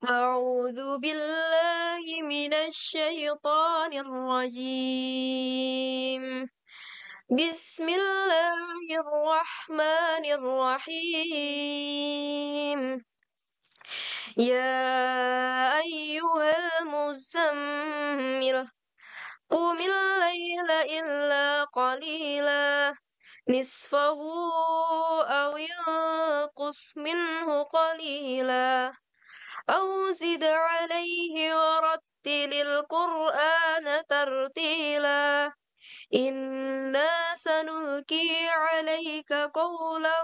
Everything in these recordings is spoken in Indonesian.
أعوذ بالله من الشيطان الرجيم. بسم الله الرحمن الرحيم. يا أيها المزمل قم الليل إلا قليلا نصفه أو انقص منه قليلا أو زد عليه ورتل القرآن ترتيلا إنا سنلقي عليك قولا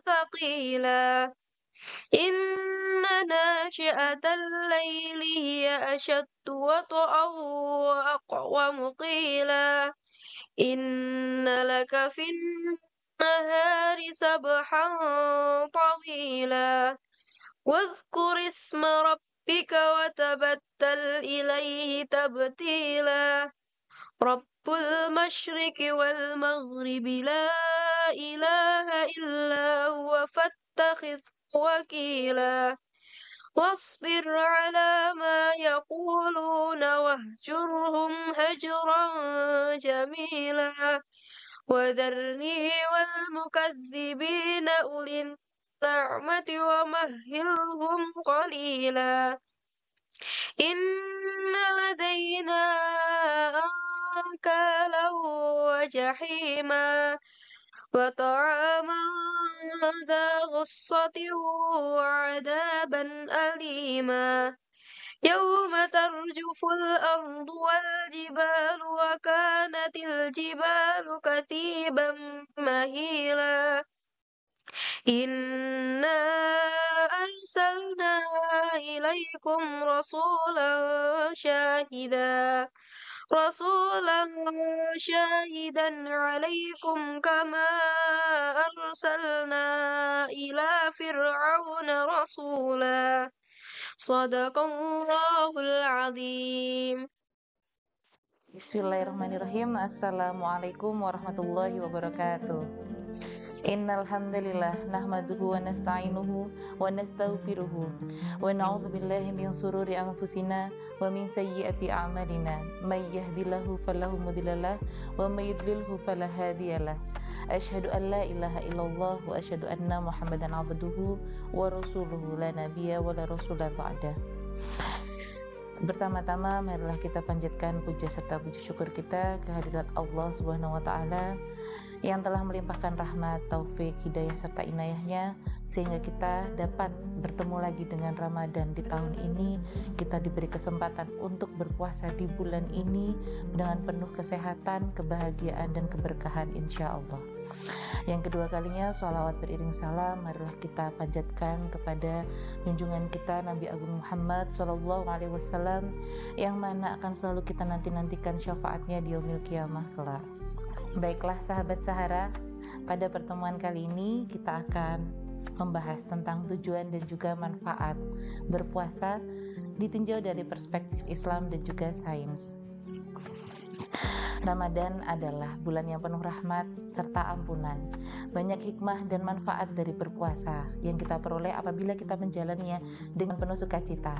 ثقيلا إن ناشئة الليل هي أشد وطئا وأقوم قيلا إن لك في النهار سبحا طويلا واذكر اسم ربك وتبتل إليه تبتيلا رب المشرق والمغرب لا إله إلا هو فاتخذه وكيلا واصبر على ما يقولون واهجرهم هجرا جميلا وذرني والمكذبين أولي النعمة ومهلهم قليلا إن لدينا أنكالا وجحيما وطعاما ذا غصة وعذابا أليما يوم ترجف الأرض والجبال وكانت الجبال كثيبا مهيلا إنا أرسلنا إليكم رسولا شاهدا عليكم كما أرسلنا إلى فرعون رسولا صدق الله العظيم. Bismillahirrahmanirrahim. Assalamualaikum warahmatullahi wabarakatuh. Innal hamdalillah nahmaduhu wa nasta'inuhu wa nastaghfiruhu wa na'udzu billahi min shururi anfusina wa min sayyiati a'malina may yahdihillahu falahu mudhillalah wa may yudlilhu fala hadiyalah. Asyhadu an la ilaha illallah wa asyhadu anna Muhammadan abduhu wa rasuluhu la nabiyya wa la rasula ba'da. Pertama-tama marilah kita panjatkan puja serta puji syukur kita kehadirat Allah Subhanahu wa taala yang telah melimpahkan rahmat, taufik, hidayah serta inayahnya sehingga kita dapat bertemu lagi dengan Ramadan di tahun ini. Kita diberi kesempatan untuk berpuasa di bulan ini dengan penuh kesehatan, kebahagiaan dan keberkahan insya Allah. Yang kedua kalinya, sholawat beriring salam marilah kita panjatkan kepada junjungan kita Nabi Agung Muhammad Sallallahu Alaihi Wasallam yang mana akan selalu kita nantikan syafaatnya di yaumil qiyamah kelak. Baiklah sahabat Sahara, pada pertemuan kali ini kita akan membahas tentang tujuan dan juga manfaat berpuasa ditinjau dari perspektif Islam dan juga sains. Ramadan adalah bulan yang penuh rahmat serta ampunan. Banyak hikmah dan manfaat dari berpuasa yang kita peroleh apabila kita menjalaninya dengan penuh sukacita.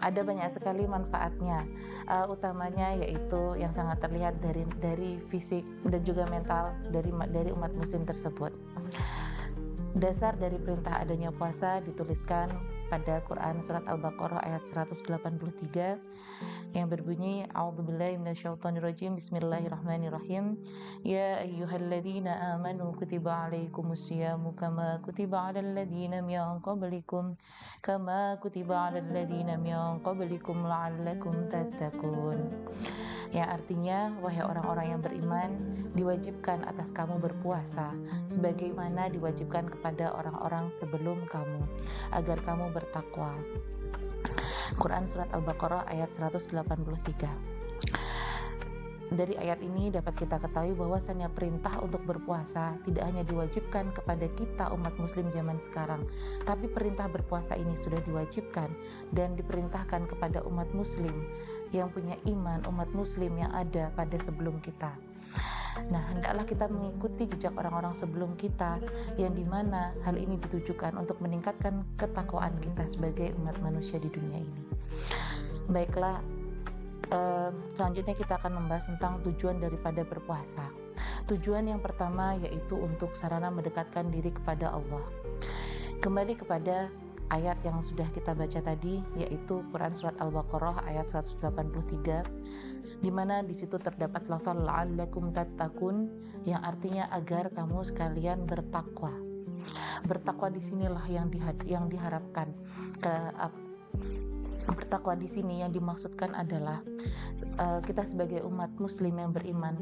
Ada banyak sekali manfaatnya, utamanya yaitu yang sangat terlihat dari fisik dan juga mental dari umat muslim tersebut. Dasar dari perintah adanya puasa dituliskan pada Quran surat Al-Baqarah ayat 183 yang berbunyi A'udzubillahi minasyaitonirrajim Bismillahirrahmanirrahim. Ya ayyuhalladzina amanu kutiba alaikumusyamu kama kutiba alal ladzina min qablikum la'allakum tattaqun. Yang artinya, wahai orang-orang yang beriman, diwajibkan atas kamu berpuasa sebagaimana diwajibkan kepada orang-orang sebelum kamu agar kamu bertakwa. Quran surat Al-Baqarah ayat 183. Dari ayat ini dapat kita ketahui bahwasannya perintah untuk berpuasa tidak hanya diwajibkan kepada kita umat muslim zaman sekarang, tapi perintah berpuasa ini sudah diwajibkan dan diperintahkan kepada umat muslim yang punya iman, umat muslim yang ada pada sebelum kita. Nah, hendaklah kita mengikuti jejak orang-orang sebelum kita, yang dimana hal ini ditujukan untuk meningkatkan ketakwaan kita sebagai umat manusia di dunia ini. Baiklah, selanjutnya kita akan membahas tentang tujuan daripada berpuasa. Tujuan yang pertama yaitu untuk sarana mendekatkan diri kepada Allah. Kembali kepada ayat yang sudah kita baca tadi, yaitu Quran Surat Al-Baqarah ayat 183, di mana di situ terdapat lafal la'allakum tattaqun, yang artinya agar kamu sekalian bertakwa. Bertakwa di sinilah yang diharapkan. Bertakwa di sini yang dimaksudkan adalah kita sebagai umat muslim yang beriman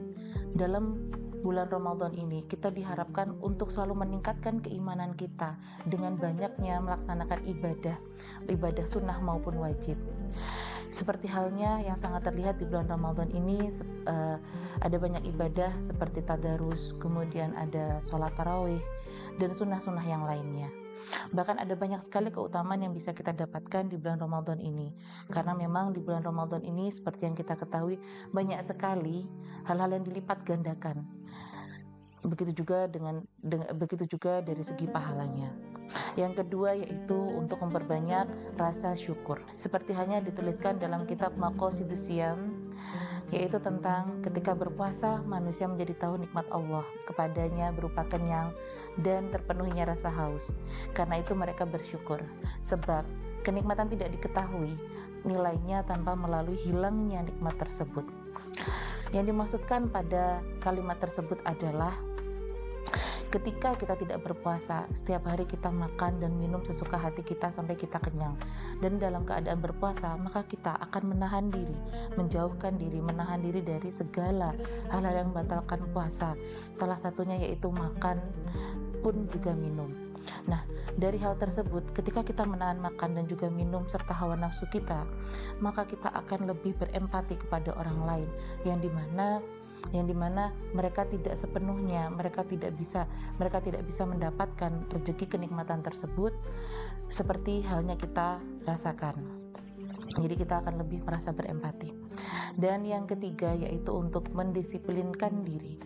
dalam bulan Ramadan ini kita diharapkan untuk selalu meningkatkan keimanan kita dengan banyaknya melaksanakan ibadah sunnah maupun wajib. Seperti halnya yang sangat terlihat di bulan Ramadan ini, ada banyak ibadah seperti tadarus, kemudian ada sholat tarawih, dan sunnah-sunnah yang lainnya. Bahkan ada banyak sekali keutamaan yang bisa kita dapatkan di bulan Ramadan ini. Karena memang di bulan Ramadan ini, seperti yang kita ketahui, banyak sekali hal-hal yang dilipat gandakan. Begitu juga dari segi pahalanya. Yang kedua yaitu untuk memperbanyak rasa syukur. Seperti halnya dituliskan dalam kitab Maqasidus Syiyam, yaitu tentang ketika berpuasa manusia menjadi tahu nikmat Allah kepadanya berupa kenyang dan terpenuhinya rasa haus. Karena itu mereka bersyukur, sebab kenikmatan tidak diketahui nilainya tanpa melalui hilangnya nikmat tersebut. Yang dimaksudkan pada kalimat tersebut adalah ketika kita tidak berpuasa, setiap hari kita makan dan minum sesuka hati kita sampai kita kenyang. Dan dalam keadaan berpuasa, maka kita akan menahan diri dari segala hal-hal yang membatalkan puasa. Salah satunya yaitu makan pun juga minum. Nah, dari hal tersebut, ketika kita menahan makan dan juga minum serta hawa nafsu kita, maka kita akan lebih berempati kepada orang lain, yang dimana mereka tidak sepenuhnya, mereka tidak bisa mendapatkan rezeki kenikmatan tersebut seperti halnya kita rasakan. Jadi kita akan lebih merasa berempati. Dan yang ketiga yaitu untuk mendisiplinkan diri.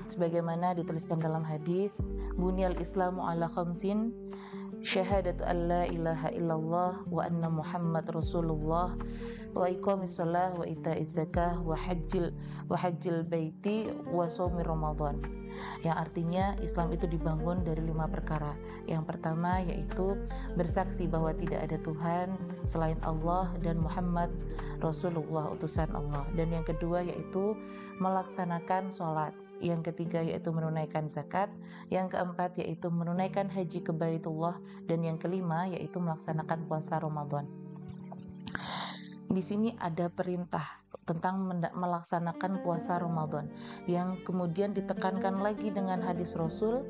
Sebagaimana dituliskan dalam hadis, bunyal islamu ala khamsin, syahadatu an la ilaha illallah wa anna muhammad rasulullah wa iqamis shalah wa ita'iz zakah wa hajjil baiti wa shaumi ramadan. Yang artinya Islam itu dibangun dari 5 perkara. Yang pertama yaitu bersaksi bahwa tidak ada Tuhan selain Allah dan Muhammad Rasulullah utusan Allah. Dan yang kedua yaitu melaksanakan sholat. Yang ketiga yaitu menunaikan zakat, yang keempat yaitu menunaikan haji ke Baitullah, dan yang kelima yaitu melaksanakan puasa Ramadan. Di sini ada perintah tentang melaksanakan puasa Ramadan yang kemudian ditekankan lagi dengan hadis Rasul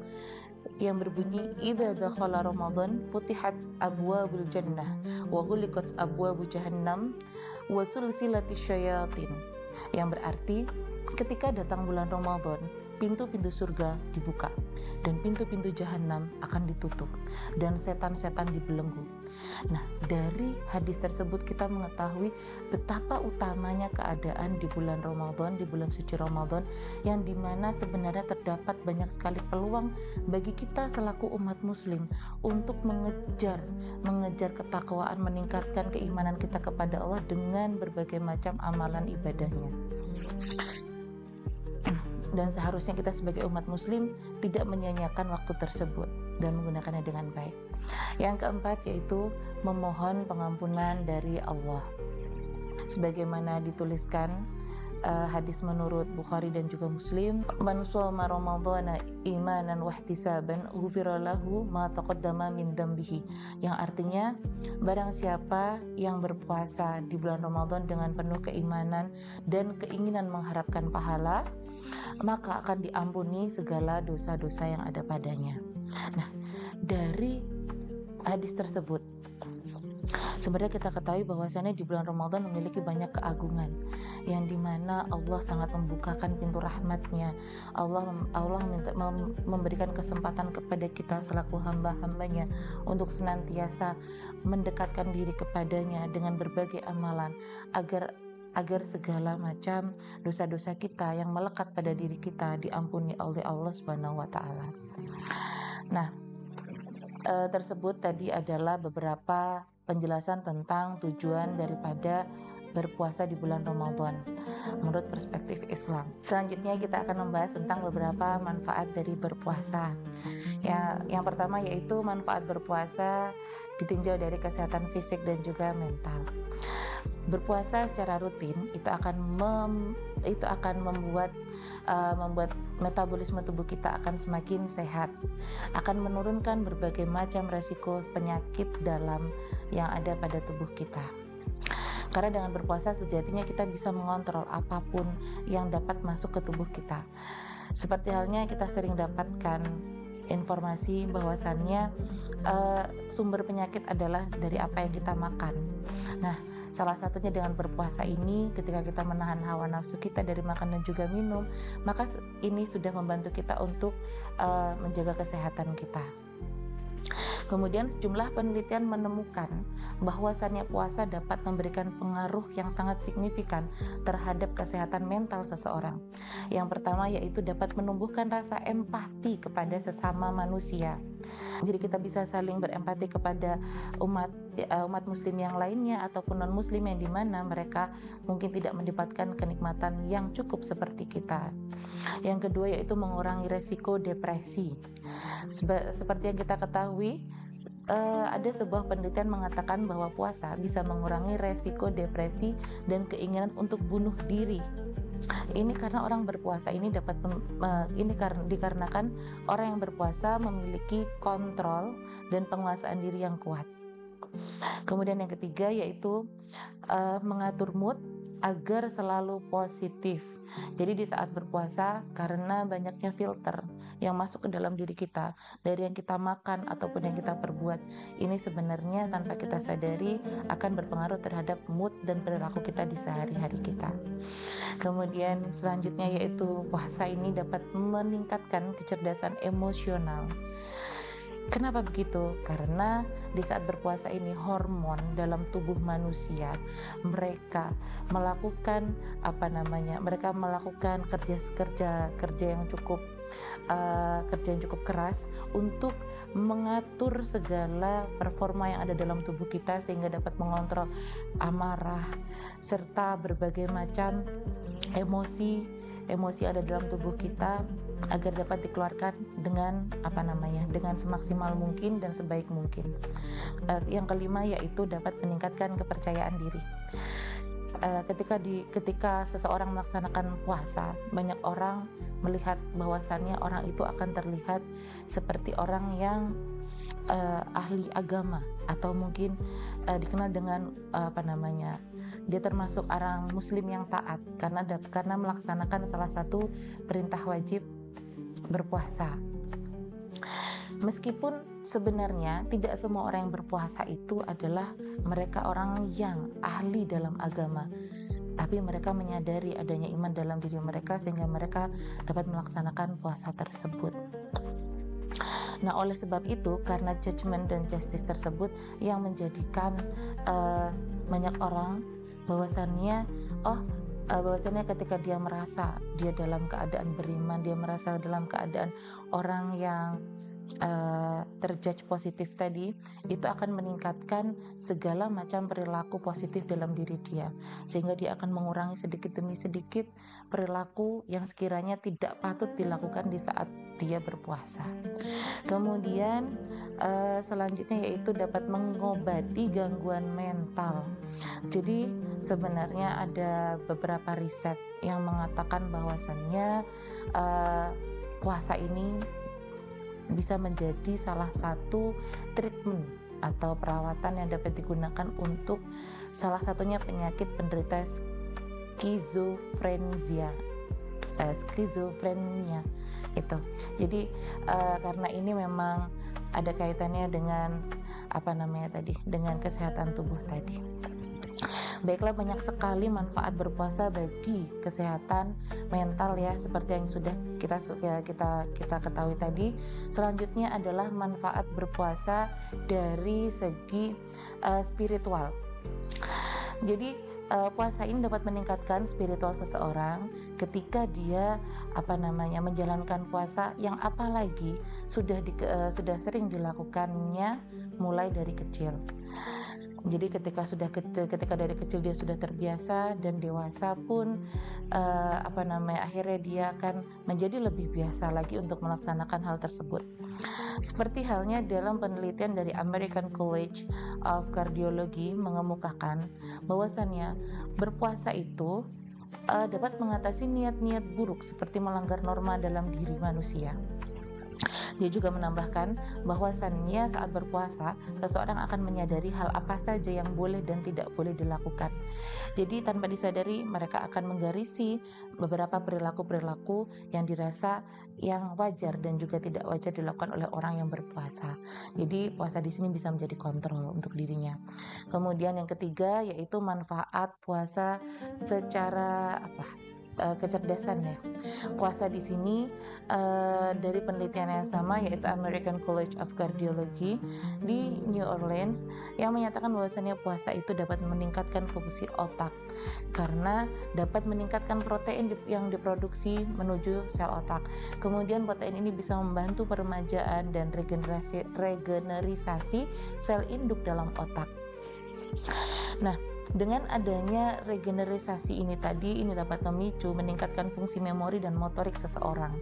yang berbunyi idza dakhala Ramadan futihat abwabul jannah wa ghuliqat abwabu jahannam wa sulsilatis syayatin, yang berarti ketika datang bulan Ramadan, pintu-pintu surga dibuka dan pintu-pintu jahanam akan ditutup dan setan-setan dibelenggu. Nah, dari hadis tersebut kita mengetahui betapa utamanya keadaan di bulan Ramadan, di bulan suci Ramadan, yang dimana sebenarnya terdapat banyak sekali peluang bagi kita selaku umat muslim untuk mengejar ketakwaan, meningkatkan keimanan kita kepada Allah dengan berbagai macam amalan ibadahnya. Dan seharusnya kita sebagai umat muslim tidak menyia-nyiakan waktu tersebut dan menggunakannya dengan baik. Yang keempat yaitu memohon pengampunan dari Allah. Sebagaimana dituliskan hadis menurut Bukhari dan juga Muslim, man shoma ramadhana imanan wa ihtisaban ghufira lahu ma taqaddama min dambihi, yang artinya barang siapa yang berpuasa di bulan Ramadan dengan penuh keimanan dan keinginan mengharapkan pahala, maka akan diampuni segala dosa-dosa yang ada padanya. Nah, dari hadis tersebut sebenarnya kita ketahui bahwasannya di bulan Ramadan memiliki banyak keagungan, yang dimana Allah sangat membukakan pintu rahmatnya. Allah memberikan kesempatan kepada kita selaku hamba-hambanya untuk senantiasa mendekatkan diri kepadanya dengan berbagai amalan, agar agar segala macam dosa-dosa kita yang melekat pada diri kita diampuni oleh Allah Subhanahu wa taala. Nah, tersebut tadi adalah beberapa penjelasan tentang tujuan daripada berpuasa di bulan Ramadan menurut perspektif Islam. Selanjutnya kita akan membahas tentang beberapa manfaat dari berpuasa. Ya, yang pertama yaitu manfaat berpuasa ditinjau dari kesehatan fisik dan juga mental. Berpuasa secara rutin itu akan membuat metabolisme tubuh kita akan semakin sehat, akan menurunkan berbagai macam resiko penyakit dalam yang ada pada tubuh kita. Karena dengan berpuasa sejatinya kita bisa mengontrol apapun yang dapat masuk ke tubuh kita. Seperti halnya kita sering dapatkan informasi bahwasannya sumber penyakit adalah dari apa yang kita makan. Nah, salah satunya dengan berpuasa ini, ketika kita menahan hawa nafsu kita dari makan dan juga minum, maka ini sudah membantu kita untuk menjaga kesehatan kita. Kemudian sejumlah penelitian menemukan bahwasannya puasa dapat memberikan pengaruh yang sangat signifikan terhadap kesehatan mental seseorang. Yang pertama yaitu dapat menumbuhkan rasa empati kepada sesama manusia. Jadi kita bisa saling berempati kepada umat muslim yang lainnya ataupun non muslim yang dimana mereka mungkin tidak mendapatkan kenikmatan yang cukup seperti kita. Yang kedua yaitu mengurangi resiko depresi. Seperti yang kita ketahui, ada sebuah penelitian mengatakan bahwa puasa bisa mengurangi resiko depresi dan keinginan untuk bunuh diri. Ini karena orang berpuasa ini dikarenakan orang yang berpuasa memiliki kontrol dan penguasaan diri yang kuat. Kemudian yang ketiga yaitu mengatur mood agar selalu positif. Jadi di saat berpuasa, karena banyaknya filter yang masuk ke dalam diri kita dari yang kita makan ataupun yang kita perbuat, ini sebenarnya tanpa kita sadari akan berpengaruh terhadap mood dan perilaku kita di sehari-hari kita. Kemudian selanjutnya yaitu puasa ini dapat meningkatkan kecerdasan emosional. Kenapa begitu? Karena di saat berpuasa ini hormon dalam tubuh manusia mereka melakukan kerja yang cukup keras untuk mengatur segala performa yang ada dalam tubuh kita sehingga dapat mengontrol amarah serta berbagai macam emosi ada dalam tubuh kita agar dapat dikeluarkan dengan semaksimal mungkin dan sebaik mungkin. Yang kelima yaitu dapat meningkatkan kepercayaan diri. Ketika seseorang melaksanakan puasa, banyak orang melihat bahwasannya orang itu akan terlihat seperti orang yang ahli agama atau mungkin dikenal dengan dia termasuk orang muslim yang taat karena melaksanakan salah satu perintah wajib berpuasa. Meskipun sebenarnya tidak semua orang yang berpuasa itu adalah mereka orang yang ahli dalam agama, tapi mereka menyadari adanya iman dalam diri mereka sehingga mereka dapat melaksanakan puasa tersebut. Nah, oleh sebab itu, karena judgment dan justice tersebut yang menjadikan banyak orang bahwasannya ketika dia merasa dia dalam keadaan beriman, dia merasa dalam keadaan orang yang terjudge positif tadi, itu akan meningkatkan segala macam perilaku positif dalam diri dia, sehingga dia akan mengurangi sedikit demi sedikit perilaku yang sekiranya tidak patut dilakukan di saat dia berpuasa. Kemudian selanjutnya yaitu dapat mengobati gangguan mental. Jadi sebenarnya ada beberapa riset yang mengatakan bahwasannya puasa ini bisa menjadi salah satu treatment atau perawatan yang dapat digunakan untuk salah satunya penyakit penderita skizofrenia itu. Jadi karena ini memang ada kaitannya dengan dengan kesehatan tubuh tadi. Baiklah, banyak sekali manfaat berpuasa bagi kesehatan mental ya, seperti yang sudah kita ketahui tadi. Selanjutnya adalah manfaat berpuasa dari segi spiritual. Jadi puasa ini dapat meningkatkan spiritual seseorang ketika dia menjalankan puasa yang apalagi sudah sering dilakukannya mulai dari kecil. Jadi ketika dari kecil dia sudah terbiasa, dan dewasa pun akhirnya dia akan menjadi lebih biasa lagi untuk melaksanakan hal tersebut. Seperti halnya dalam penelitian dari American College of Cardiology mengemukakan bahwasannya berpuasa itu dapat mengatasi niat-niat buruk seperti melanggar norma dalam diri manusia. Dia juga menambahkan bahwasannya saat berpuasa, seseorang akan menyadari hal apa saja yang boleh dan tidak boleh dilakukan. Jadi tanpa disadari mereka akan menggarisi beberapa perilaku-perilaku yang dirasa yang wajar dan juga tidak wajar dilakukan oleh orang yang berpuasa. Jadi puasa di sini bisa menjadi kontrol untuk dirinya. Kemudian yang ketiga yaitu manfaat puasa secara kecerdasan ya. Puasa di sini dari penelitian yang sama yaitu American College of Cardiology di New Orleans yang menyatakan bahwasannya puasa itu dapat meningkatkan fungsi otak karena dapat meningkatkan protein yang diproduksi menuju sel otak. Kemudian protein ini bisa membantu peremajaan dan regenerisasi sel induk dalam otak. Nah, dengan adanya regenerisasi ini dapat memicu meningkatkan fungsi memori dan motorik seseorang.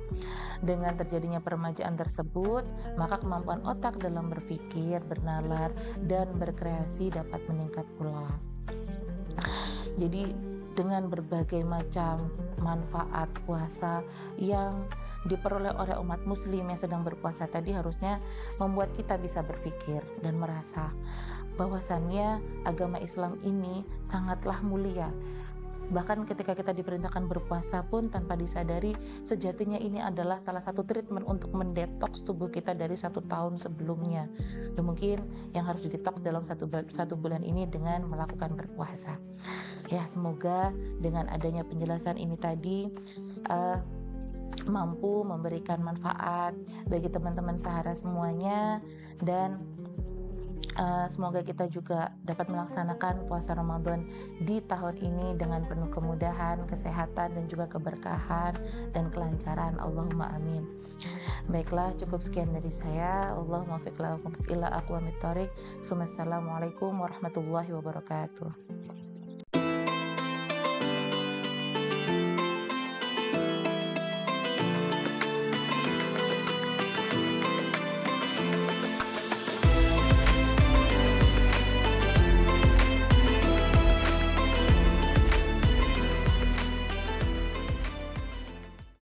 Dengan terjadinya peremajaan tersebut, maka kemampuan otak dalam berpikir, bernalar, dan berkreasi dapat meningkat pula. Jadi dengan berbagai macam manfaat puasa yang diperoleh oleh umat muslim yang sedang berpuasa tadi harusnya membuat kita bisa berpikir dan merasa bahwasannya agama Islam ini sangatlah mulia. Bahkan ketika kita diperintahkan berpuasa pun tanpa disadari sejatinya ini adalah salah satu treatment untuk mendetoks tubuh kita dari 1 tahun sebelumnya. Dan mungkin yang harus didetoks dalam satu bulan ini dengan melakukan berpuasa. Ya, semoga dengan adanya penjelasan ini tadi mampu memberikan manfaat bagi teman-teman Sahara semuanya, dan semoga kita juga dapat melaksanakan puasa Ramadan di tahun ini dengan penuh kemudahan, kesehatan, dan juga keberkahan dan kelancaran. Allahumma amin. Baiklah, cukup sekian dari saya. Allahumma fiqh ila aqwamit thoriq. Assalamualaikum warahmatullahi wabarakatuh.